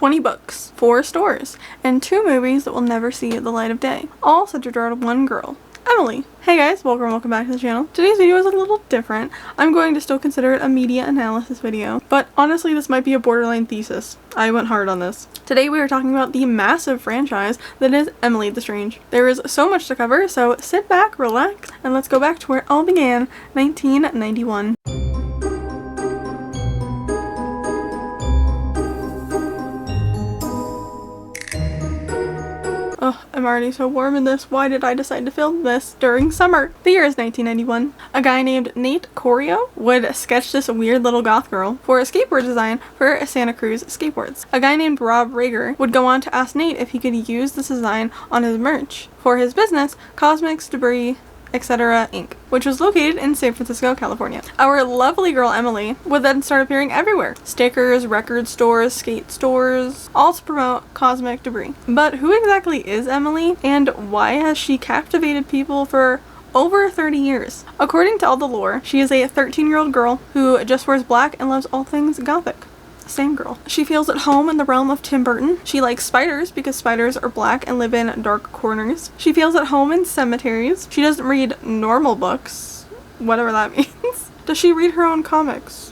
20 books, 4 stores, and 2 movies that will never see the light of day, all centered around one girl, Emily. Hey guys, welcome back to the channel. Today's video is a little different. I'm going to still consider it a media analysis video, but honestly this might be a borderline thesis. I went hard on this. Today we are talking about the massive franchise that is Emily the Strange. There is so much to cover, so sit back, relax, and let's go back to where it all began, 1991. Ugh, I'm already so warm in this. Why did I decide to film this during summer? The year is 1991. A guy named Nate Corio would sketch this weird little goth girl for a skateboard design for Santa Cruz skateboards. A guy named Rob Rager would go on to ask Nate if he could use this design on his merch for his business, Cosmics Debris, etc. Inc., which was located in San Francisco, California. Our lovely girl Emily would then start appearing everywhere. Stickers, record stores, skate stores, all to promote Cosmic Debris. But who exactly is Emily, and why has she captivated people for over 30 years? According to all the lore, she is a 13-year-old girl who just wears black and loves all things gothic. Same girl. She feels at home in the realm of Tim Burton. She likes spiders because spiders are black and live in dark corners. She feels at home in cemeteries. She doesn't read normal books, whatever that means. Does she read her own comics?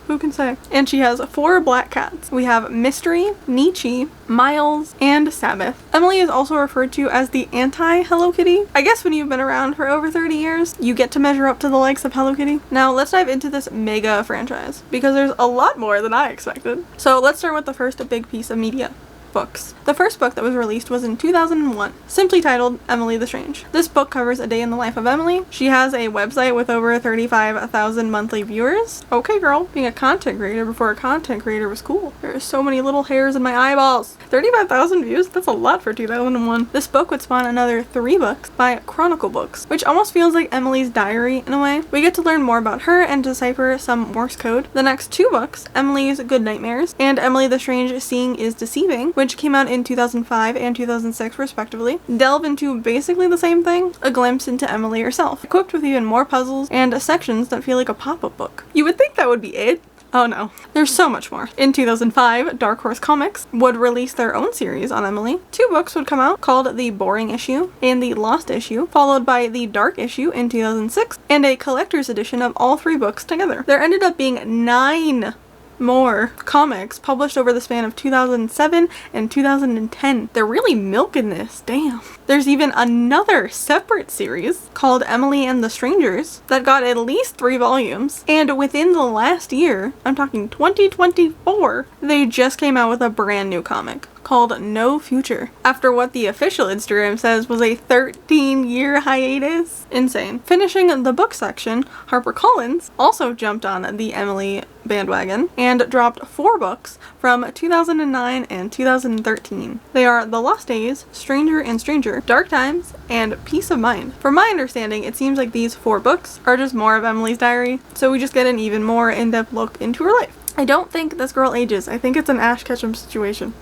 Who can say? And she has 4 black cats. We have Mystery, Nietzsche, Miles, and Sabbath. Emily is also referred to as the anti-Hello Kitty. I guess when you've been around for over 30 years, you get to measure up to the likes of Hello Kitty. Now let's dive into this mega franchise, because there's a lot more than I expected. So let's start with the first big piece of media. Books. The first book that was released was in 2001, simply titled Emily the Strange. This book covers a day in the life of Emily. She has a website with over 35,000 monthly viewers. Okay girl, being a content creator before a content creator was cool. There are so many little hairs in my eyeballs. 35,000 views? That's a lot for 2001. This book would spawn another 3 books by Chronicle Books, which almost feels like Emily's diary in a way. We get to learn more about her and decipher some Morse code. The next 2 books, Emily's Good Nightmares and Emily the Strange Seeing is Deceiving, which came out in 2005 and 2006 respectively, delve into basically the same thing, a glimpse into Emily herself, equipped with even more puzzles and sections that feel like a pop-up book. You would think that would be it. Oh no, there's so much more. In 2005, Dark Horse Comics would release their own series on Emily. 2 books would come out called The Boring Issue and The Lost Issue, followed by The Dark Issue in 2006, and a collector's edition of all 3 books together. There ended up being 9 more comics published over the span of 2007 and 2010. They're really milking this, damn. There's even another separate series called Emily and the Strangers that got at least 3 volumes, and within the last year, I'm talking 2024, they just came out with a brand new comic called No Future, after what the official Instagram says was a 13-year hiatus. Insane. Finishing the book section, HarperCollins also jumped on the Emily bandwagon and dropped 4 books from 2009 and 2013. They are The Lost Days, Stranger and Stranger, Dark Times, and Peace of Mind. From my understanding, it seems like these 4 books are just more of Emily's diary, so we just get an even more in-depth look into her life. I don't think this girl ages. I think it's an Ash Ketchum situation.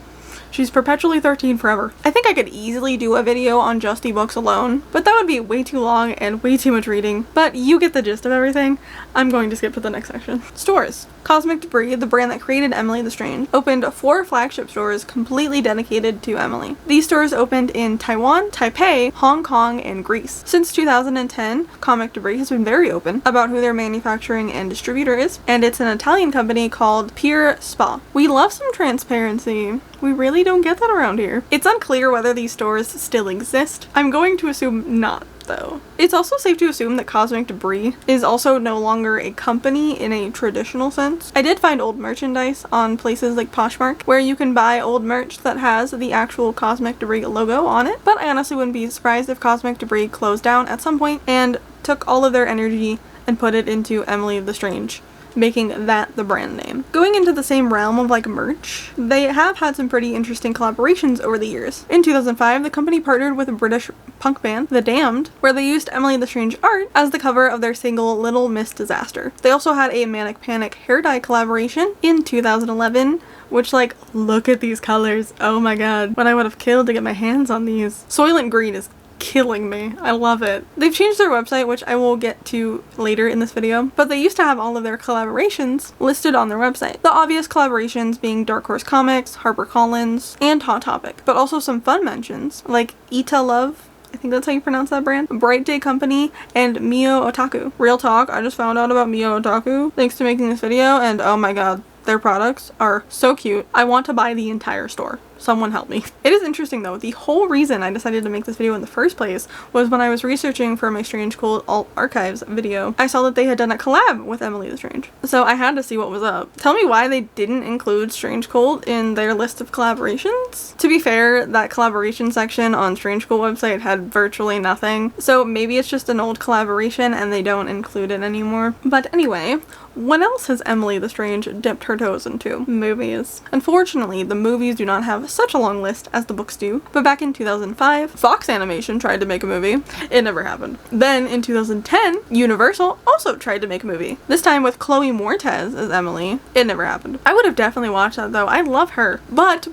She's perpetually 13 forever. I think I could easily do a video on just ebooks alone, but that would be way too long and way too much reading. But you get the gist of everything. I'm going to skip to the next section. Stores. Cosmic Debris, the brand that created Emily the Strange, opened 4 flagship stores completely dedicated to Emily. These stores opened in Taiwan, Taipei, Hong Kong, and Greece. Since 2010, Comic Debris has been very open about who their manufacturing and distributor is, and it's an Italian company called Pure Spa. We love some transparency. We really don't get that around here. It's unclear whether these stores still exist. I'm going to assume not, though. It's also safe to assume that Cosmic Debris is also no longer a company in a traditional sense. I did find old merchandise on places like Poshmark where you can buy old merch that has the actual Cosmic Debris logo on it, but I honestly wouldn't be surprised if Cosmic Debris closed down at some point and took all of their energy and put it into Emily the Strange, making that the brand name. Going into the same realm of like merch, they have had some pretty interesting collaborations over the years. In 2005, the company partnered with a British punk band, The Damned, where they used Emily the Strange art as the cover of their single Little Miss Disaster. They also had a Manic Panic hair dye collaboration in 2011, which, like, look at these colors. Oh my god. What I would have killed to get my hands on these. Soylent Green is killing me. I love it. They've changed their website, which I will get to later in this video, but they used to have all of their collaborations listed on their website. The obvious collaborations being Dark Horse Comics, HarperCollins, and Hot Topic, but also some fun mentions like Ita Love, I think that's how you pronounce that brand, Bright Day Company, and Mio Otaku. Real talk, I just found out about Mio Otaku thanks to making this video, and oh my god, their products are so cute. I want to buy the entire store. Someone help me. It is interesting though, the whole reason I decided to make this video in the first place was when I was researching for my Strange Cold Alt Archives video, I saw that they had done a collab with Emily the Strange. So I had to see what was up. Tell me why they didn't include Strange Cold in their list of collaborations? To be fair, that collaboration section on Strange Cold website had virtually nothing, so maybe it's just an old collaboration and they don't include it anymore. But anyway, what else has Emily the Strange dipped her toes into? Movies. Unfortunately, the movies do not have such a long list as the books do, but back in 2005, Fox Animation tried to make a movie. It never happened. Then in 2010, Universal also tried to make a movie, this time with Chloe Moretz as Emily. It never happened. I would have definitely watched that though. I love her. But,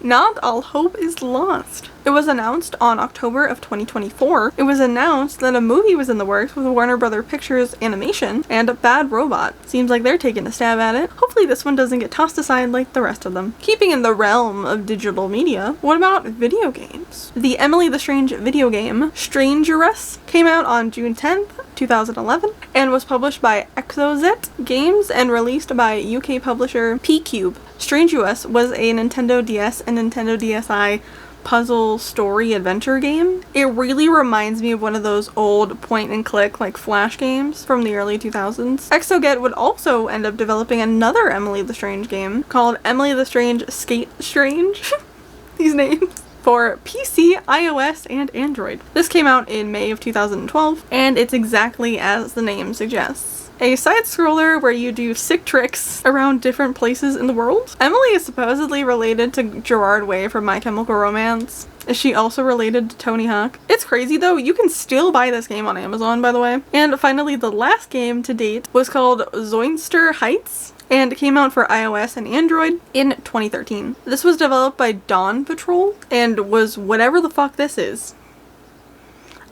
not all hope is lost. It was announced on October of 2024. It was announced that a movie was in the works with Warner Brothers Pictures Animation and Bad Robot. Seems like they're taking a stab at it. Hopefully this one doesn't get tossed aside like the rest of them. Keeping in the realm of digital media, what about video games? The Emily the Strange video game, Strangerous, came out on June 10th, 2011, and was published by Exozet Games and released by UK publisher P-Cube. Strangerous was a Nintendo DS and Nintendo DSi puzzle story adventure game. It really reminds me of one of those old point and click like Flash games from the early 2000s. Exoget would also end up developing another Emily the Strange game called Emily the Strange Skate Strange. These names. For PC, iOS, and Android. This came out in May of 2012, and it's exactly as the name suggests. A side-scroller where you do sick tricks around different places in the world. Emily is supposedly related to Gerard Way from My Chemical Romance. Is she also related to Tony Hawk? It's crazy though, you can still buy this game on Amazon, by the way. And finally, the last game to date was called Zoinster Heights, and came out for iOS and Android in 2013. This was developed by Dawn Patrol, and was whatever the fuck this is.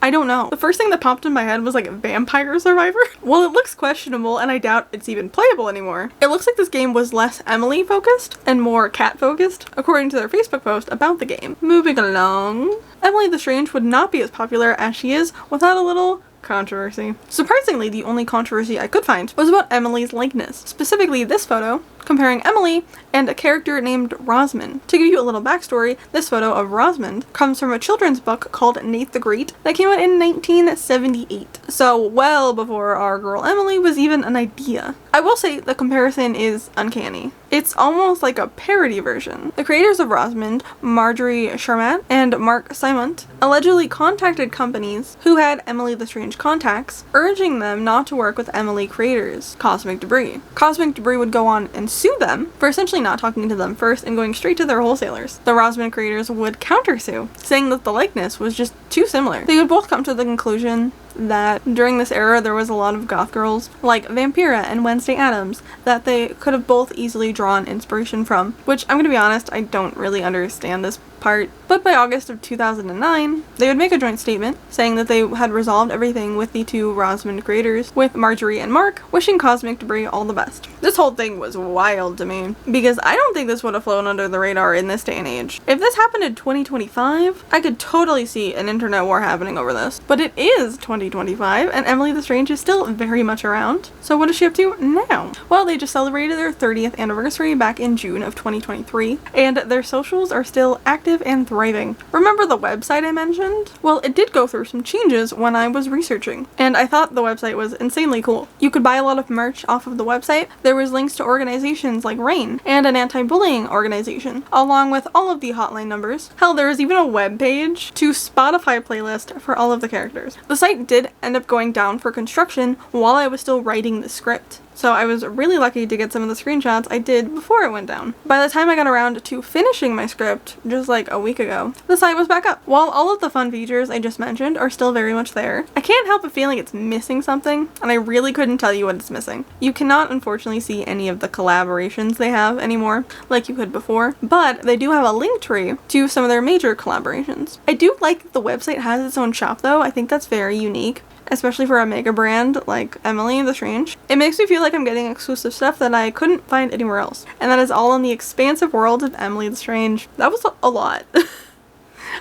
I don't know. The first thing that popped in my head was like Vampire Survivor. Well, it looks questionable and I doubt it's even playable anymore. It looks like this game was less Emily focused and more cat focused, according to their Facebook post about the game. Moving along. Emily the Strange would not be as popular as she is without a little controversy. Surprisingly, the only controversy I could find was about Emily's likeness, specifically this photo comparing Emily and a character named Rosamond. To give you a little backstory, this photo of Rosamond comes from a children's book called Nate the Great that came out in 1978, so well before our girl Emily was even an idea. I will say the comparison is uncanny. It's almost like a parody version. The creators of Rosamond, Marjorie Charmat and Mark Simont, allegedly contacted companies who had Emily the Strange contacts, urging them not to work with Emily creators, Cosmic Debris. Cosmic Debris would go on and sue them for essentially not talking to them first and going straight to their wholesalers. The Rosamond creators would countersue, saying that the likeness was just too similar. They would both come to the conclusion that during this era there was a lot of goth girls like Vampira and Wednesday Addams that they could have both easily drawn inspiration from, which I'm gonna be honest, I don't really understand this part. But by August of 2009, they would make a joint statement saying that they had resolved everything with the two Rosamond creators, with Marjorie and Mark wishing Cosmic Debris all the best. This whole thing was wild to me, because I don't think this would have flown under the radar in this day and age. If this happened in 2025, I could totally see an internet war happening over this. But it is 2025, and Emily the Strange is still very much around. So what is she up to now? Well, they just celebrated their 30th anniversary back in June of 2023, and their socials are still active and thriving. Remember the website I mentioned? Well, it did go through some changes when I was researching, and I thought the website was insanely cool. You could buy a lot of merch off of the website. There was links to organizations like RAIN and an anti-bullying organization, along with all of the hotline numbers. Hell, there was even a web page to Spotify playlist for all of the characters. The site did end up going down for construction while I was still writing the script. So I was really lucky to get some of the screenshots I did before it went down. By the time I got around to finishing my script, just like a week ago, the site was back up. While all of the fun features I just mentioned are still very much there, I can't help but feeling it's missing something, and I really couldn't tell you what it's missing. You cannot unfortunately see any of the collaborations they have anymore, like you could before, but they do have a link tree to some of their major collaborations. I do like that the website has its own shop though. I think that's very unique, especially for a mega brand like Emily the Strange. It makes me feel like I'm getting exclusive stuff that I couldn't find anywhere else. And that is all in the expansive world of Emily the Strange. That was a lot.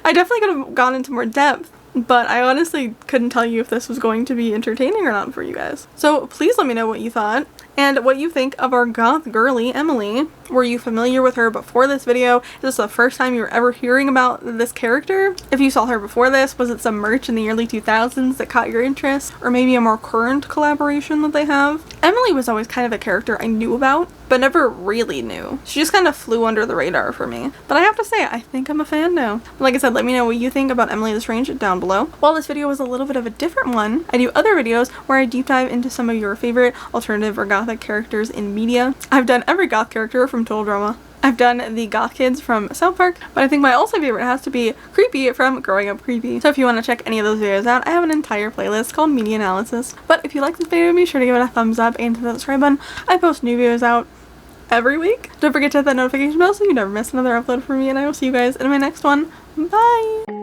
I definitely could have gone into more depth, but I honestly couldn't tell you if this was going to be entertaining or not for you guys. So please let me know what you thought and what you think of our goth girly Emily. Were you familiar with her before this video? Is this the first time you were ever hearing about this character? If you saw her before this, was it some merch in the early 2000s that caught your interest? Or maybe a more current collaboration that they have? Emily was always kind of a character I knew about, but never really knew. She just kind of flew under the radar for me. But I have to say, I think I'm a fan now. Like I said, let me know what you think about Emily the Strange down below. While this video was a little bit of a different one, I do other videos where I deep dive into some of your favorite alternative or gothic characters in media. I've done every goth character from Total Drama. I've done the goth kids from South Park, but I think my also favorite has to be Creepy from Growing Up Creepy. So if you want to check any of those videos out, I have an entire playlist called Media Analysis. But if you like this video, be sure to give it a thumbs up and hit the subscribe button. I post new videos out every week. Don't forget to hit that notification bell so you never miss another upload from me, and I will see you guys in my next one. Bye!